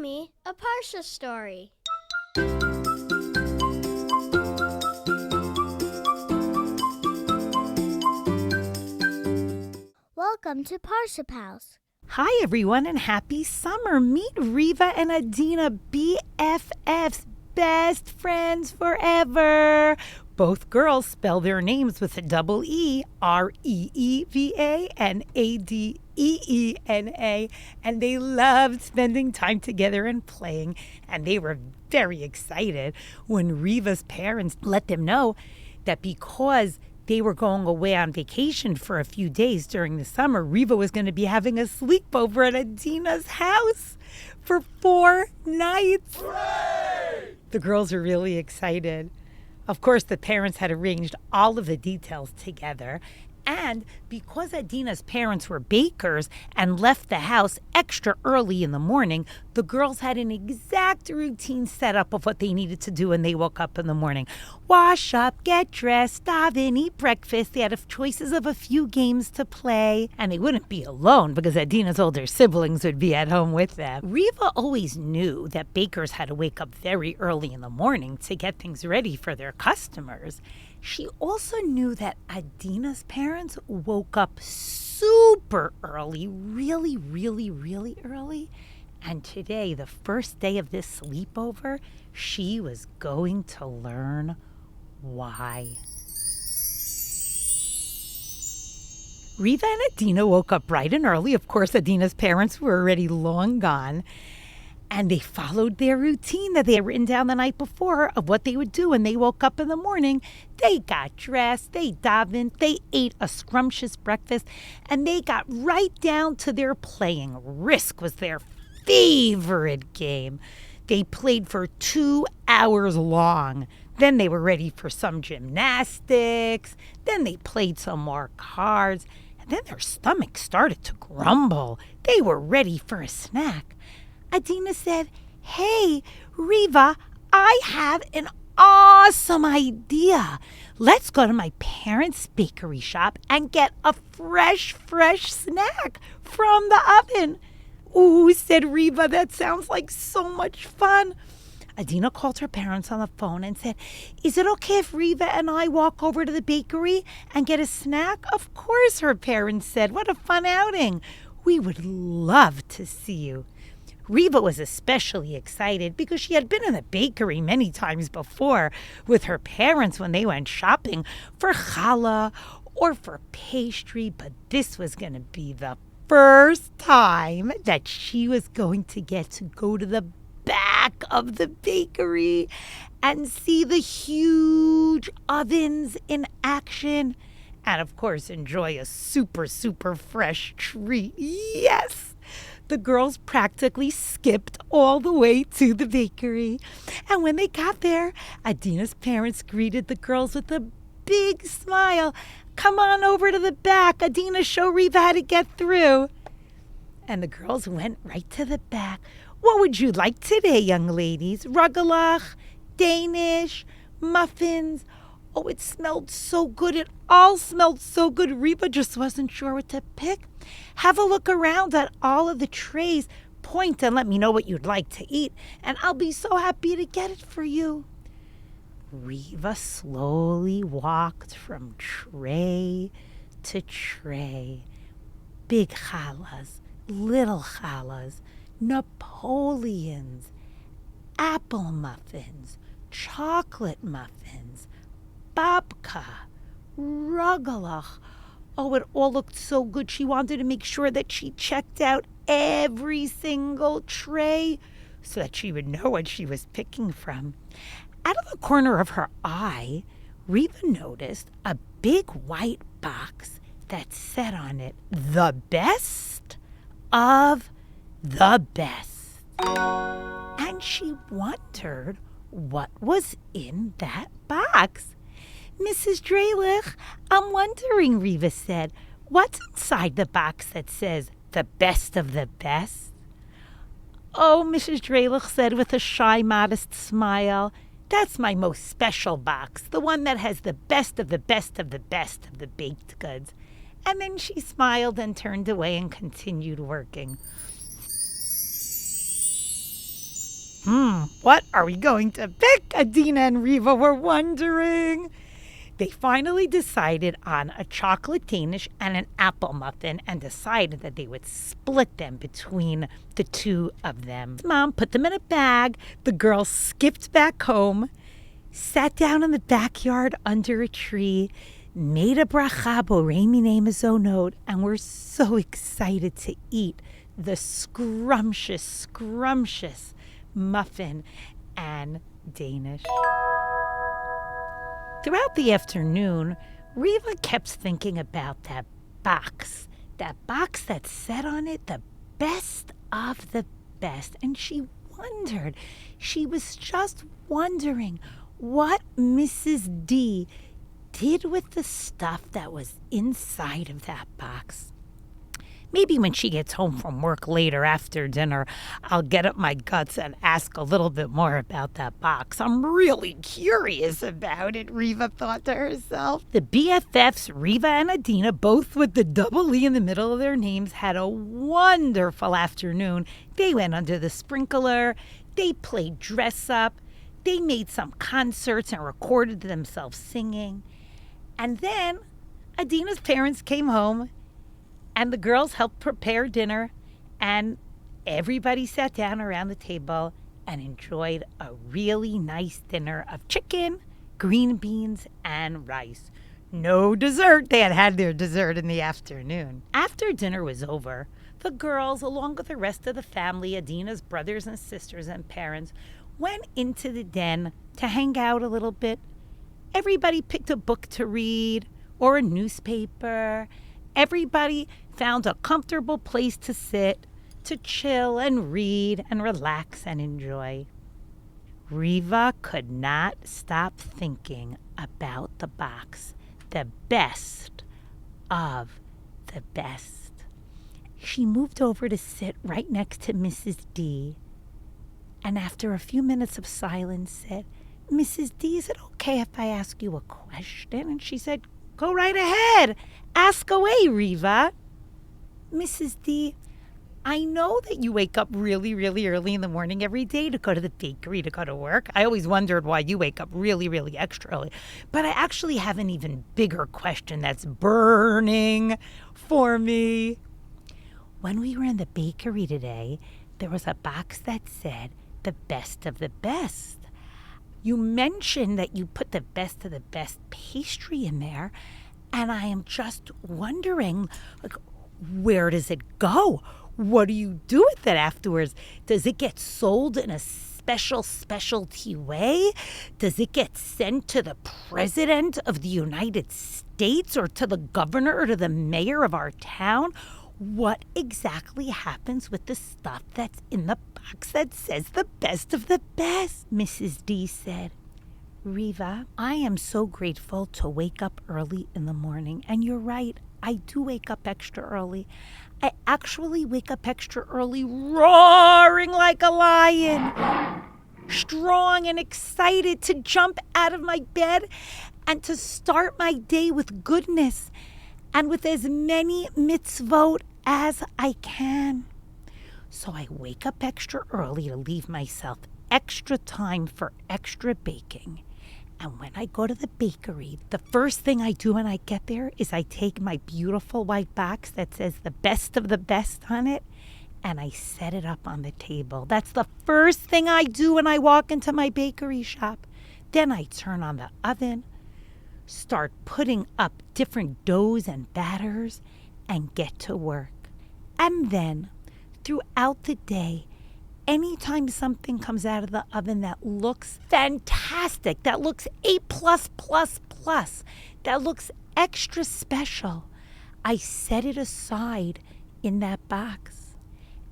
me a Parsha story. Welcome to Parsha House. Hi, everyone, and happy summer. Meet Reeva and Adeena, BFFs, best friends forever. Both girls spell their names with a double E, Reeva and Adeena, and they loved spending time together and playing, and they were very excited when Reeva's parents let them know that because they were going away on vacation for a few days during the summer, Reeva was going to be having a sleepover at Adeena's house for 4 nights. Hooray! The girls are really excited. Of course, the parents had arranged all of the details together. And because Adeena's parents were bakers and left the house extra early in the morning, the girls had an exact routine set up of what they needed to do when they woke up in the morning. Wash up, get dressed, daven, eat breakfast. They had choices of a few games to play. And they wouldn't be alone because Adeena's older siblings would be at home with them. Reeva always knew that bakers had to wake up very early in the morning to get things ready for their customers. She also knew that Adeena's parents woke up super early, really, really, really early. And today, the first day of this sleepover, she was going to learn why. Reeva and Adeena woke up bright and early. Of course, Adeena's parents were already long gone. And they followed their routine that they had written down the night before of what they would do when they woke up in the morning. They got dressed, they davened, they ate a scrumptious breakfast, and they got right down to their playing. Risk was their favorite game. They played for 2 hours long. Then they were ready for some gymnastics. Then they played some more cards. And then their stomachs started to grumble. They were ready for a snack. Adeena said, "Hey, Reeva, I have an awesome idea. Let's go to my parents' bakery shop and get a fresh snack from the oven." "Ooh," said Reeva, "that sounds like so much fun." Adeena called her parents on the phone and said, "Is it okay if Reeva and I walk over to the bakery and get a snack?" "Of course," her parents said. "What a fun outing. We would love to see you." Reeva was especially excited because she had been in the bakery many times before with her parents when they went shopping for challah or for pastry, but this was going to be the first time that she was going to get to go to the back of the bakery and see the huge ovens in action and, of course, enjoy a super fresh treat. Yes! The girls practically skipped all the way to the bakery. And when they got there, Adeena's parents greeted the girls with a big smile. "Come on over to the back. Adeena, show Reeva how to get through." And the girls went right to the back. "What would you like today, young ladies? Rugelach, Danish, muffins?" Oh, it smelled so good. It all smelled so good. Reeva just wasn't sure what to pick. "Have a look around at all of the trays. Point and let me know what you'd like to eat, and I'll be so happy to get it for you." Reeva slowly walked from tray to tray. Big challahs, little challahs, Napoleons, apple muffins, chocolate muffins, babka, rugelach. Oh, it all looked so good. She wanted to make sure that she checked out every single tray so that she would know what she was picking from. Out of the corner of her eye, Reeva noticed a big white box that said on it, "The best of the best." And she wondered what was in that box. "Mrs. Drelich, I'm wondering," Reeva said, "what's inside the box that says the best of the best?" "Oh," Mrs. Drelich said with a shy, modest smile, "that's my most special box, the one that has the best of the best of the best of the baked goods." And then she smiled and turned away and continued working. What are we going to pick? Adeena and Reeva were wondering. They finally decided on a chocolate Danish and an apple muffin and decided that they would split them between the two of them. Mom put them in a bag. The girls skipped back home, sat down in the backyard under a tree, made a bracha borei minei mazonot, and were so excited to eat the scrumptious muffin and Danish. Throughout the afternoon, Reeva kept thinking about that box that said on it the best of the best. And she was just wondering what Mrs. D did with the stuff that was inside of that box. Maybe when she gets home from work later after dinner, I'll get up my guts and ask a little bit more about that box. I'm really curious about it, Reeva thought to herself. The BFFs, Reeva and Adeena, both with the double E in the middle of their names, had a wonderful afternoon. They went under the sprinkler. They played dress up. They made some concerts and recorded themselves singing. And then Adeena's parents came home, and the girls helped prepare dinner, and everybody sat down around the table and enjoyed a really nice dinner of chicken, green beans, and rice. No dessert. They had had their dessert in the afternoon. After dinner was over, the girls, along with the rest of the family, Adeena's brothers and sisters and parents, went into the den to hang out a little bit. Everybody picked a book to read or a newspaper. Everybody found a comfortable place to sit, to chill and read and relax and enjoy. Reeva could not stop thinking about the box, the best of the best. She moved over to sit right next to Mrs. D, and after a few minutes of silence said, "Mrs. D, is it okay if I ask you a question?" And she said, "Go right ahead. Ask away, Reeva." "Mrs. D, I know that you wake up really, really early in the morning every day to go to the bakery to go to work. I always wondered why you wake up really, really extra early. But I actually have an even bigger question that's burning for me. When we were in the bakery today, there was a box that said the best of the best. You mentioned that you put the best of the best pastry in there, and I am just wondering, where does it go? What do you do with it afterwards? Does it get sold in a specialty way? Does it get sent to the President of the United States or to the governor or to the mayor of our town? What exactly happens with the stuff that's in the box that says the best of the best?" Mrs. D said, "Reeva, I am so grateful to wake up early in the morning. And you're right, I do wake up extra early. I actually wake up extra early roaring like a lion, strong and excited to jump out of my bed and to start my day with goodness and with as many mitzvot as I can. So I wake up extra early to leave myself extra time for extra baking. And when I go to the bakery, the first thing I do when I get there is I take my beautiful white box that says the best of the best on it, and I set it up on the table. That's the first thing I do when I walk into my bakery shop. Then I turn on the oven, start putting up different doughs and batters, and get to work. And then, throughout the day, anytime something comes out of the oven that looks fantastic, that looks A+++, that looks extra special, I set it aside in that box.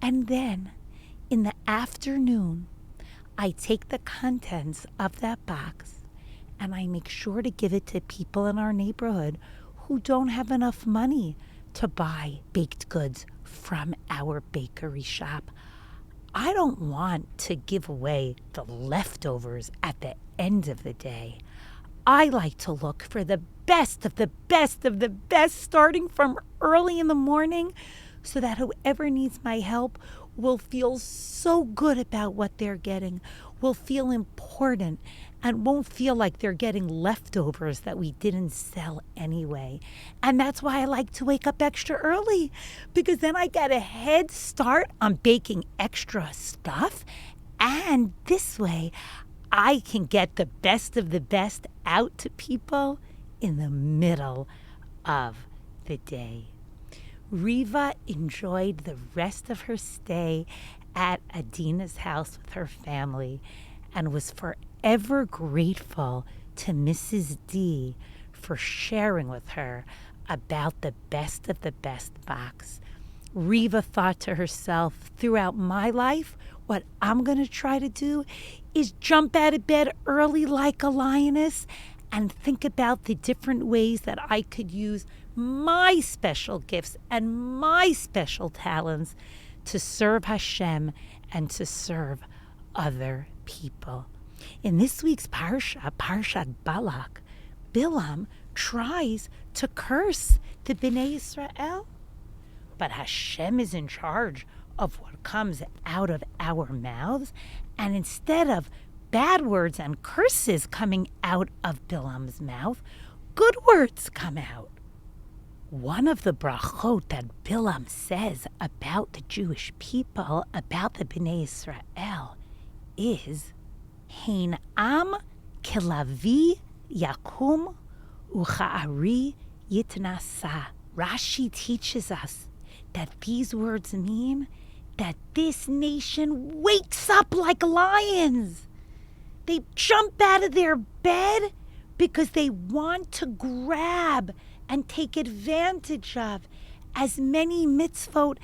And then, in the afternoon, I take the contents of that box and I make sure to give it to people in our neighborhood who don't have enough money to buy baked goods from our bakery shop. I don't want to give away the leftovers at the end of the day. I like to look for the best of the best of the best starting from early in the morning so that whoever needs my help will feel so good about what they're getting, will feel important, and won't feel like they're getting leftovers that we didn't sell anyway. And that's why I like to wake up extra early, because then I get a head start on baking extra stuff. And this way, I can get the best of the best out to people in the middle of the day. Reeva enjoyed the rest of her stay at Adeena's house with her family and was forever grateful to Mrs. D for sharing with her about the best of the best box. Reeva thought to herself, throughout my life, what I'm going to try to do is jump out of bed early like a lioness and think about the different ways that I could use my special gifts and my special talents to serve Hashem and to serve other people. In this week's Parashat Balak, Bilam tries to curse the Bnei Israel. But Hashem is in charge of what comes out of our mouths, and instead of bad words and curses coming out of Bilam's mouth, good words come out. One of the brachot that Bilam says about the Jewish people, about the Bnei Israel, is Hein am kilavi yakum ucha'ari yitnasa. Rashi teaches us that these words mean that this nation wakes up like lions. They jump out of their bed because they want to grab and take advantage of as many mitzvot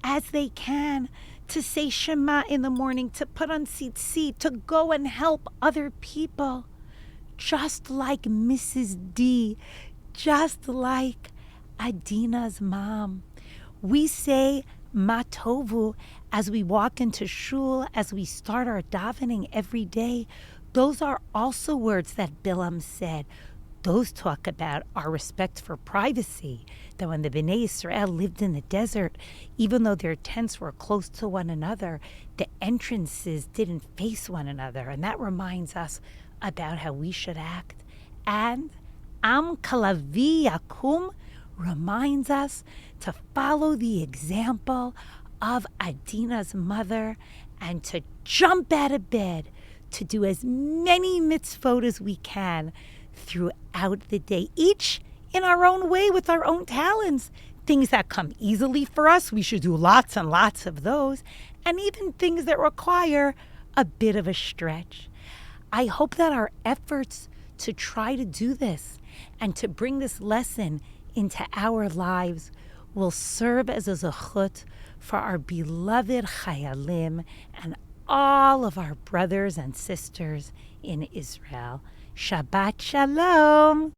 as they can, to say Shema in the morning, to put on tzitzit, to go and help other people. Just like Mrs. D, just like Adeena's mom. We say Matovu as we walk into shul, as we start our davening every day. Those are also words that Bilam said. Those talk about our respect for privacy, that when the Bnei Israel lived in the desert, even though their tents were close to one another, the entrances didn't face one another. And that reminds us about how we should act. And Am Kalavi Yakum reminds us to follow the example of Adeena's mother and to jump out of bed to do as many mitzvot as we can throughout the day, each in our own way with our own talents. Things that come easily for us, we should do lots and lots of those, and even things that require a bit of a stretch. I hope that our efforts to try to do this and to bring this lesson into our lives will serve as a zechut for our beloved chayalim and all of our brothers and sisters in Israel. Shabbat Shalom.